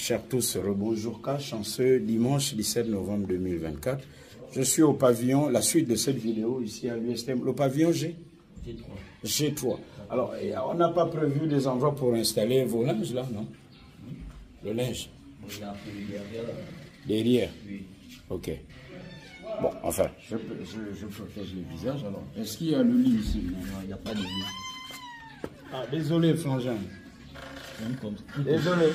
chers tous, rebonjour Cash, en ce dimanche 17 novembre 2024. Je suis au pavillon, la suite de cette vidéo ici à l'USTM, le pavillon G3. Alors, on n'a pas prévu des endroits pour installer vos linges là, non? Le linge? Derrière? Oui. Ok. Bon, enfin, je protège le visage alors. Est-ce qu'il y a le lit ici? Non, il n'y a pas de lit. Ah, désolé, Frangin. Désolé.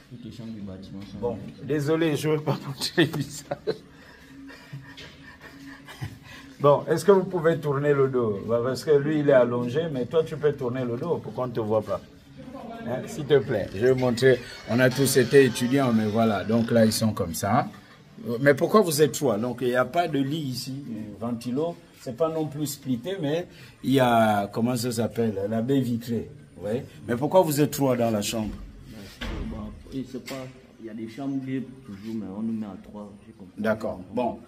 Toutes les chambres du bâtiment sont... Bon, désolé, je ne veux pas montrer le visage. Bon, est-ce que vous pouvez tourner le dos? Parce que lui, il est allongé, mais toi, tu peux tourner le dos pour qu'on ne te voit pas. Hein? S'il te plaît, je vais montrer. On a tous été étudiants, mais voilà. Donc là, ils sont comme ça. Mais pourquoi vous êtes trois? Donc, il n'y a pas de lit ici. Ventilo, c'est pas non plus splitté, mais il y a, comment ça s'appelle? La baie vitrée. Oui. Mais pourquoi vous êtes trois dans la chambre? Il y a des chambres toujours, mais on nous met à trois. D'accord. Bon.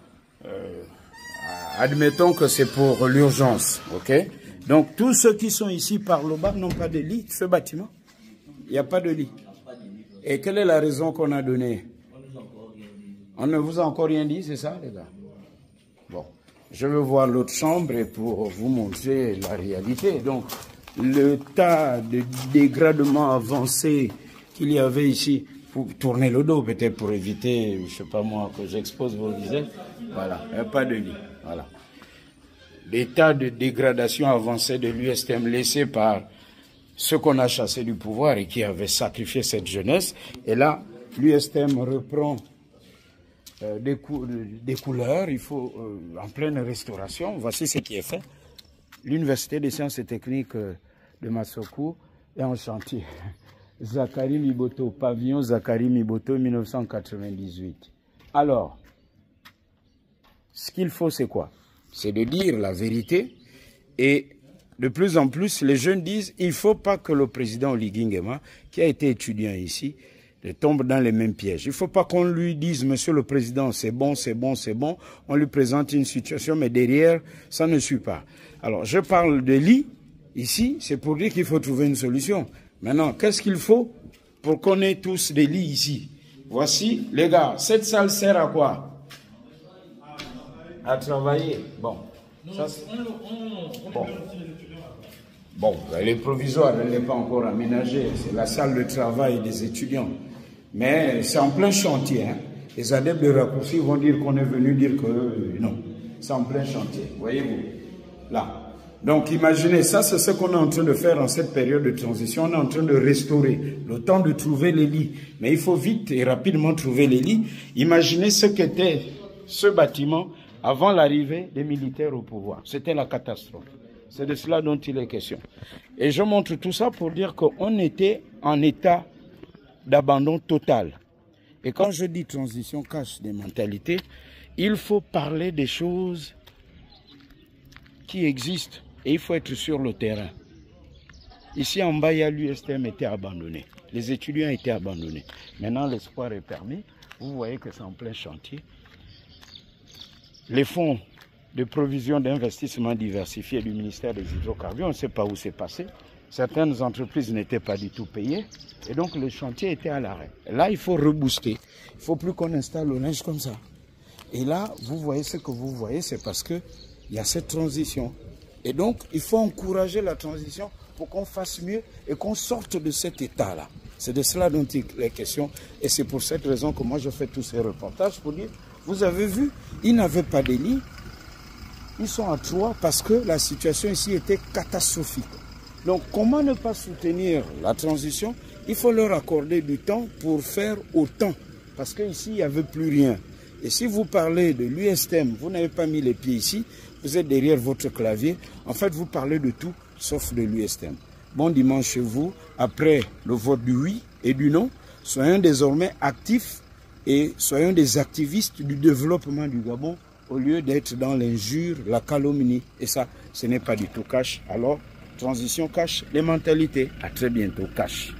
Admettons que c'est pour l'urgence. OK? Donc, tous ceux qui sont ici par le bas n'ont pas de lit. Ce bâtiment, il n'y a pas de lit. Et quelle est la raison qu'on a donnée? On ne vous a encore rien dit, c'est ça, les gars? Bon. Je veux voir l'autre chambre et pour vous montrer la réalité. Donc, le tas de dégradement avancé qu'il y avait ici, pour tourner le dos, peut-être pour éviter, je ne sais pas moi, que j'expose vos visages. Voilà, il n'y a pas de lit. Voilà. L'état de dégradation avancée de l'USTM laissé par ceux qu'on a chassés du pouvoir et qui avaient sacrifié cette jeunesse. Et là, l'USTM reprend des couleurs, il faut en pleine restauration. Voici ce qui est fait. L'Université des sciences et techniques de Massokou est en chantier. Zakari Miboto, pavillon Zakari Miboto, 1998. Alors, ce qu'il faut, c'est quoi? C'est de dire la vérité. Et de plus en plus, les jeunes disent il ne faut pas que le président Oligui Nguema, qui a été étudiant ici, tombe dans les mêmes pièges. Il ne faut pas qu'on lui dise, monsieur le président, c'est bon, c'est bon, c'est bon. On lui présente une situation, mais derrière, ça ne suit pas. Alors, je parle de lit. Ici, c'est pour dire qu'il faut trouver une solution. Maintenant, qu'est-ce qu'il faut pour qu'on ait tous des lits ici? Voici, les gars, cette salle sert à quoi? À travailler. Bon. Ça, bon, elle est provisoire, elle n'est pas encore aménagée. C'est la salle de travail des étudiants. Mais c'est en plein chantier. Hein. Les adeptes de raccourci vont dire qu'on est venu dire que non. C'est en plein chantier. Voyez-vous? Là. Donc imaginez, ça c'est ce qu'on est en train de faire en cette période de transition. On est en train de restaurer, le temps de trouver les lits. Mais il faut vite et rapidement trouver les lits. Imaginez ce qu'était ce bâtiment avant l'arrivée des militaires au pouvoir. C'était la catastrophe. C'est de cela dont il est question. Et je montre tout ça pour dire qu'on était en état d'abandon total. Et quand je dis transition cache des mentalités, il faut parler des choses qui existent. Et il faut être sur le terrain. Ici en bas, l'USTM était abandonné. Les étudiants étaient abandonnés. Maintenant, l'espoir est permis. Vous voyez que c'est en plein chantier. Les fonds de provision d'investissement diversifiés du ministère des Hydrocarbures, on ne sait pas où c'est passé. Certaines entreprises n'étaient pas du tout payées. Et donc, le chantier était à l'arrêt. Là, il faut rebooster. Il ne faut plus qu'on installe le linge comme ça. Et là, vous voyez ce que vous voyez, c'est parce qu'il y a cette transition. Et donc, il faut encourager la transition pour qu'on fasse mieux et qu'on sorte de cet état-là. C'est de cela dont il est question. Et c'est pour cette raison que moi, je fais tous ces reportages pour dire, vous avez vu, ils n'avaient pas de lit. Ils sont à trois parce que la situation ici était catastrophique. Donc, comment ne pas soutenir la transition? Il faut leur accorder du temps pour faire autant. Parce qu'ici, il n'y avait plus rien. Et si vous parlez de l'USTM, vous n'avez pas mis les pieds ici, vous êtes derrière votre clavier. En fait, vous parlez de tout, sauf de l'USTM. Bon dimanche chez vous. Après le vote du oui et du non, soyons désormais actifs et soyons des activistes du développement du Gabon au lieu d'être dans l'injure, la calomnie. Et ça, ce n'est pas du tout cash. Alors, transition cash les mentalités. À très bientôt, cash.